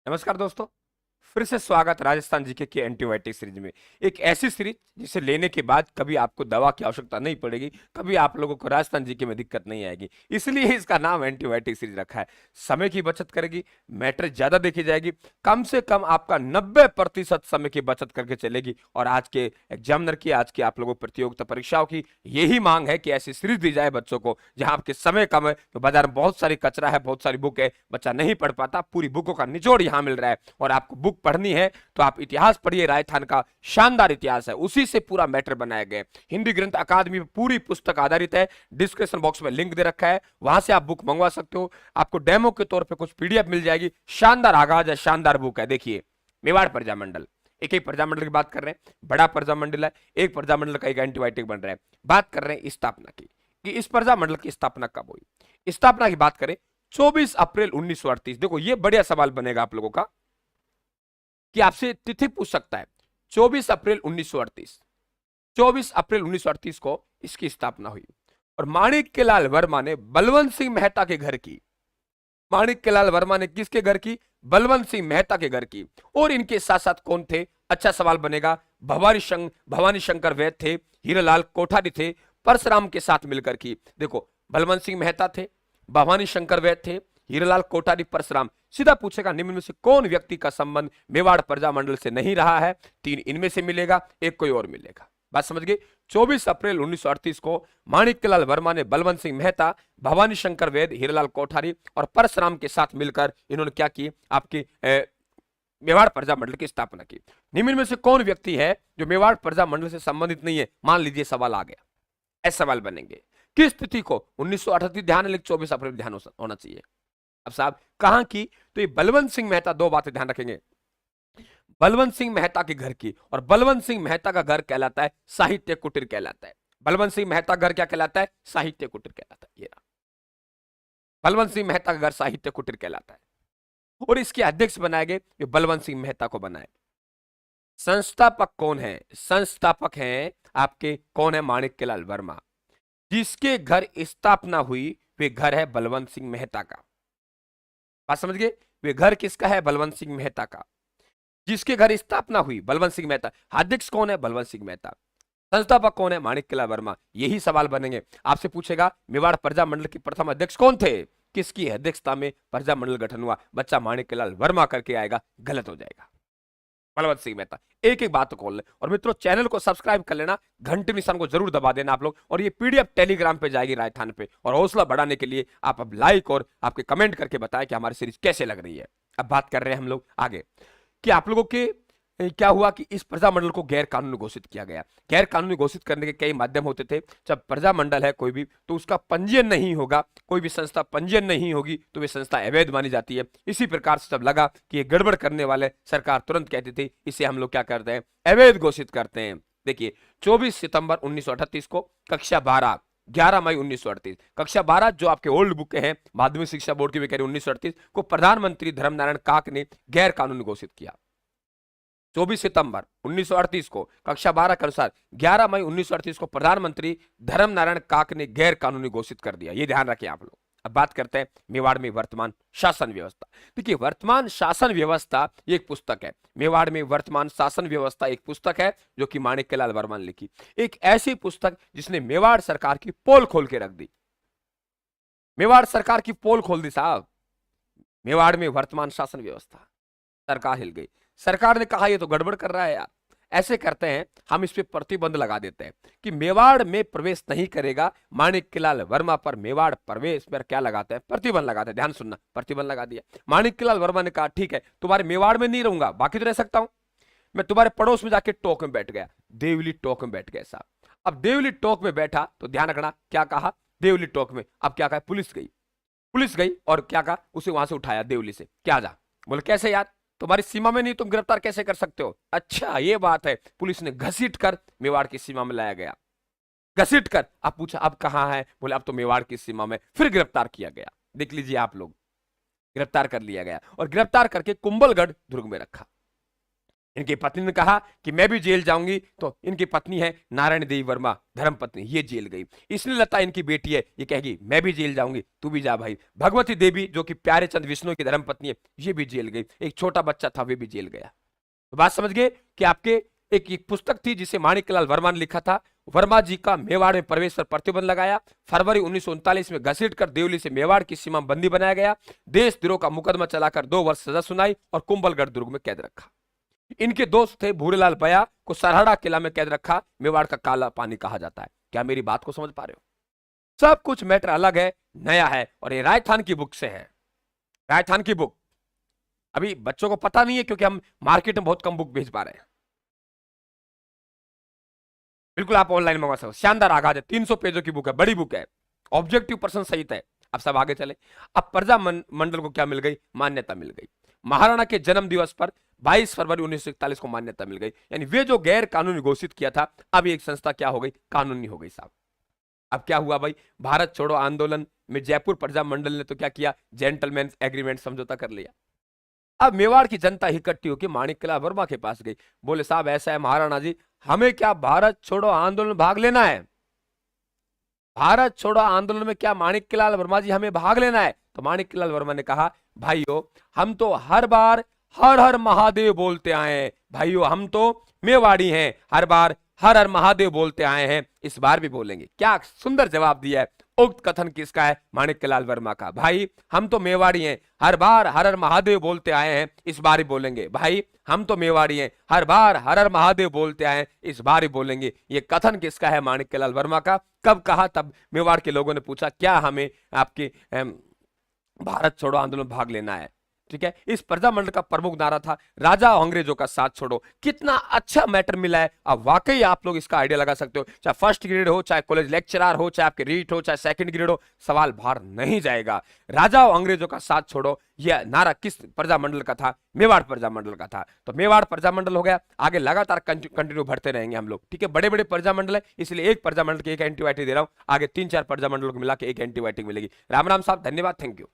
नमस्कार दोस्तों। फिर से स्वागत राजस्थान जीके की एंटीबायोटिक सीरीज में। एक ऐसी सीरीज जिसे लेने के बाद कभी आपको दवा की आवश्यकता नहीं पड़ेगी, कभी आप लोगों को राजस्थान जीके में दिक्कत नहीं आएगी, इसलिए इसका नाम एंटीबायोटिक सीरीज रखा है। समय की बचत करेगी, मैटर ज्यादा देखी जाएगी, कम से कम आपका 90% समय की बचत करके चलेगी। और आज के एग्जामिनर की, आज की आप लोगों प्रतियोगिता परीक्षाओं की यही मांग है कि ऐसी सीरीज दी जाए बच्चों को जहां आपके समय कम है। तो बाजार में बहुत सारी कचरा है, बहुत सारी बुक है, बच्चा नहीं पढ़ पाता, पूरी बुकों का निचोड़ यहां मिल रहा है। और आपको बुक पढ़नी है तो आप इतिहास पढ़िए, राजस्थान का शानदार इतिहास है, उसी से पूरा मैटर बनाया गया। हिंदी ग्रंथ अकादमी में पूरी पुस्तक आधारित है। डिस्क्रिप्शन बॉक्स में लिंक दे रखा है, वहां से आप बुक मंगवा सकते हो। आपको डेमो के तौर पे कुछ पीडीएफ मिल जाएगी। शानदार आगाज है, शानदार बुक है। देखिए, मेवाड़ प्रजामंडल, एक एक प्रजामंडल की बात कर रहे हैं। बड़ा प्रजामंडल है, एक प्रजामंडल का एक एंटीबायोटिक बन रहा है। बात कर रहे हैं स्थापना की कि इस प्रजामंडल की स्थापना कब हुई। स्थापना की बात करें 24 अप्रैल 1938। देखो, ये बढ़िया सवाल बनेगा आप लोगों का कि आपसे तिथि पूछ सकता है। 24 अप्रैल 1938, 24 अप्रैल 1938 को इसकी स्थापना हुई। और माणिक्यलाल वर्मा ने बलवंत सिंह मेहता के घर की। माणिक्यलाल वर्मा ने किसके घर की? बलवंत सिंह मेहता के घर की। और इनके साथ साथ कौन थे? अच्छा सवाल बनेगा। भवानी शंकर वैद्य थे, हीरालाल कोठारी थे, परशुराम के साथ मिलकर की। देखो, बलवंत सिंह मेहता थे, भवानी शंकर वैद्य थे, हीरालाल कोठारी, परशुराम। सीधा पूछेगा निम्न में से कौन व्यक्ति का संबंध मेवाड़ प्रजामंडल से नहीं रहा है? तीन इनमें से मिलेगा, एक कोई और मिलेगा। बात समझ गए? 24 अप्रैल 1938 को माणिक्यलाल वर्मा ने बलवंत सिंह मेहता, भवानी शंकर वैद्य, हीरालाल कोठारी और परशुराम के साथ मिलकर इन्होंने क्या की? आपकी मेवाड़ प्रजामंडल की स्थापना की। निम्न में से कौन व्यक्ति है जो मेवाड़ प्रजामंडल से संबंधित नहीं है? मान लीजिए सवाल आ गया, ऐसे सवाल बनेंगे। किस तिथि को? 1938 ध्यान है, लेकिन 24 अप्रैल ध्यान होना चाहिए। अब साहब कहां की? तो ये बलवंत सिंह मेहता, दो बातें ध्यान रखेंगे। बलवंत सिंह मेहता के घर की। और बलवंत सिंह मेहता का घर कहलाता है साहित्य कुटीर कहलाता है। बलवंत सिंह मेहता का घर क्या कहलाता है? साहित्य कुटीर कहलाता है। ये बलवंत सिंह मेहता का घर साहित्य कुटीर कहलाता है। और इसके अध्यक्ष बनाए गए बलवंत सिंह मेहता को बनाए। संस्थापक कौन है? संस्थापक हैं आपके कौन है? माणिक्यलाल वर्मा। जिसके घर स्थापना हुई वे घर है बलवंत सिंह मेहता का। बात समझ गए? वे घर किसका है? बलवंत सिंह मेहता का। जिसके घर स्थापना हुई बलवंत सिंह मेहता। अध्यक्ष कौन है? बलवंत सिंह मेहता। संस्थापक कौन है? माणिक्यलाल वर्मा। यही सवाल बनेंगे। आपसे पूछेगा मेवाड़ प्रजामंडल के प्रथम अध्यक्ष कौन थे? किसकी अध्यक्षता में प्रजामंडल गठन हुआ? बच्चा माणिक्यलाल वर्मा करके आएगा, गलत हो जाएगा। बलवंत सिंह मेहता। एक एक बात खोल ले। और मित्रों, चैनल को सब्सक्राइब कर लेना, घंटे निशान को जरूर दबा देना आप लोग। और ये पीडीएफ टेलीग्राम पे जाएगी राजस्थान पे। और हौसला बढ़ाने के लिए आप अब लाइक और आपके कमेंट करके बताएं कि हमारी सीरीज कैसे लग रही है। अब बात कर रहे हैं हम लोग आगे कि आप लोगों के क्या हुआ कि इस प्रजामंडल को गैर कानूनी घोषित किया गया। गैर कानूनी घोषित करने के कई माध्यम होते थे। जब प्रजामंडल है कोई भी, तो उसका पंजीयन नहीं होगा, कोई भी संस्था पंजीयन नहीं होगी तो वे संस्था अवैध मानी जाती है। इसी प्रकार से जब लगा कि ये गड़बड़ करने वाले, सरकार तुरंत कहती थी इसे हम लोग क्या करते हैं? अवैध घोषित करते हैं। देखिए, 24 सितंबर 1938 को कक्षा 12, 11 मई 1938, कक्षा 12 जो आपके ओल्ड बुक के हैं, माध्यमिक शिक्षा बोर्ड की, वे कह रहे 1938 को प्रधानमंत्री धर्मनारायण काक ने गैर कानूनी घोषित किया। 24 सितंबर 1938 को कक्षा 12 के अनुसार 11 मई 1938 को प्रधानमंत्री धर्मनारायण काक ने गैर कानूनी घोषित कर दिया। ये ध्यान रखें आप लोग। अब बात करते हैं मेवाड़ में वर्तमान शासन व्यवस्था। देखिए, वर्तमान शासन व्यवस्था ये एक पुस्तक है। मेवाड़ में वर्तमान शासन व्यवस्था एक पुस्तक है जो कि माणिक्यलाल वर्मा ने लिखी। एक ऐसी पुस्तक जिसने मेवाड़ सरकार की पोल खोल के रख दी। मेवाड़ सरकार की पोल खोल दी साहब। मेवाड़ में वर्तमान शासन व्यवस्था, सरकार हिल गई। सरकार ने कहा ये तो गड़बड़ कर रहा है यार, ऐसे करते हैं हम इस पे प्रतिबंध लगा देते हैं कि मेवाड़ में प्रवेश नहीं करेगा। माणिक्यलाल वर्मा पर मेवाड़ प्रवेश पर क्या लगाते हैं? प्रतिबंध लगाते हैं। ध्यान सुनना, प्रतिबंध लगा दिया। माणिक्यलाल वर्मा ने कहा ठीक है, तुम्हारे मेवाड़ में नहीं रहूंगा, बाकी तो रह सकता हूं। मैं तुम्हारे पड़ोस में जाके टोक में बैठ गया, देवली टोक में बैठ गया साहब। अब देवली टोक में बैठा तो ध्यान रखना क्या कहा? देवली टोक में अब क्या कहा? पुलिस गई। पुलिस गई और क्या कहा? उसे वहां से उठाया देवली से। क्या जा? बोले कैसे यार, तुम्हारी सीमा में नहीं, तुम गिरफ्तार कैसे कर सकते हो? अच्छा ये बात है। पुलिस ने घसीट कर मेवाड़ की सीमा में लाया गया। घसीट कर अब पूछा अब कहां है? बोले अब तो मेवाड़ की सीमा में। फिर गिरफ्तार किया गया। देख लीजिए आप लोग, गिरफ्तार कर लिया गया और गिरफ्तार करके कुंभलगढ़ दुर्ग में रखा। इनकी पत्नी ने कहा कि मैं भी जेल जाऊंगी, तो इनकी पत्नी है नारायण देवी वर्मा, धर्म पत्नी, ये जेल गई। इसलिए लता इनकी बेटी है, ये कहेगी मैं भी जेल जाऊंगी, तू भी जा भाई। भगवती देवी जो कि प्यारे चंद विष्णु की धर्म पत्नी है, ये भी जेल गई। एक छोटा बच्चा था, वे भी जेल गया। तो बात समझ गए कि आपके एक पुस्तक थी जिसे माणिक्यलाल वर्मा ने लिखा था, वर्मा जी का मेवाड़ में प्रवेश पर प्रतिबंध लगाया। फरवरी 1939 में घसीटकर देवली से मेवाड़ की सीमा बंदी बनाया गया। देशद्रोह का मुकदमा चलाकर 2 वर्ष सजा सुनाई और कुंभलगढ़ दुर्ग में कैद रखा। इनके दोस्त थे भूरेलाल बया को सरहाड़ा किला में कैद रखा, मेवाड़ का काला पानी कहा जाता है। क्या मेरी बात को समझ पा रहे हो? सब कुछ मैटर अलग है, नया है, और ये राजस्थान की बुक से है। राजस्थान की बुक अभी बच्चों को पता नहीं है क्योंकि हम मार्केट में बहुत कम बुक भेज पा रहे हैं। बिल्कुल आप ऑनलाइन मंगवा सकते हो, शानदार आगाज है, 300 पेजों की बुक है, बड़ी बुक है, ऑब्जेक्टिव पर्सन सहित है। अब सब आगे चले। अब प्रजा मंडल को क्या मिल गई? मान्यता मिल गई। महाराणा के जन्म दिवस पर 22 फरवरी 1941 को मान्यता मिल गई। यानी वे जो गैर कानूनी घोषित किया था, अब एक संस्था क्या हो गई? कानूनी हो गई साहब। अब क्या हुआ भाई? भारत छोड़ो आंदोलन में जयपुर प्रजा मंडल ने तो क्या किया? जेंटलमैन एग्रीमेंट, समझौता कर लिया। अब मेवाड़ की जनता इकट्ठी होकर माणिक्यलाल वर्मा के पास गई, बोले साहब ऐसा है महाराणा जी, हमें क्या भारत छोड़ो आंदोलन में भाग लेना है? भारत छोड़ो आंदोलन में क्या माणिक्यलाल वर्मा जी हमें भाग लेना है? तो माणिक्यलाल वर्मा ने कहा भाइयों, हम तो हर बार हर हर महादेव बोलते आए हैं, भाइयों हम तो मेवाड़ी हैं, हर बार हर हर महादेव बोलते आए हैं, इस बार भी बोलेंगे। क्या सुंदर जवाब दिया है। उक्त कथन किसका है? माणिक्यलाल वर्मा का। भाई हम तो मेवाड़ी हैं, हर बार हर हर महादेव बोलते आए हैं, इस बार ही बोलेंगे। भाई हम तो मेवाड़ी हैं, हर बार हर हर महादेव बोलते आए हैं, इस बार ही बोलेंगे। ये कथन किसका है? माणिक्यलाल वर्मा का। कब कहा? तब मेवाड़ के लोगों ने पूछा क्या हमें आपके भारत छोड़ो आंदोलन में भाग लेना है? ठीक है। इस प्रजा मंडल का प्रमुख नारा था राजा अंग्रेजों का साथ छोड़ो। कितना अच्छा मैटर मिला है। अब वाकई आप लोग इसका आइडिया लगा सकते हो, चाहे फर्स्ट ग्रेड हो, चाहे कॉलेज लेक्चरर हो, चाहे आपके रीट हो, चाहे सेकंड ग्रेड हो, सवाल बाहर नहीं जाएगा। राजा अंग्रेजों का साथ छोड़ो, यह नारा किस प्रजा मंडल का था? मेवाड़ प्रजा मंडल का था। तो मेवाड़ प्रजा मंडल हो गया। आगे लगातार कंटिन्यू बढ़ते रहेंगे हम लोग। ठीक है, बड़े बड़े प्रजा मंडल है, इसलिए एक प्रजा मंडल की एक एंटीबायोटिक दे रहा हूं, आगे 3-4 प्रजा मंडलों को मिला के एक एंटीबायोटिक मिलेगी। राम राम साहब, धन्यवाद, थैंक यू।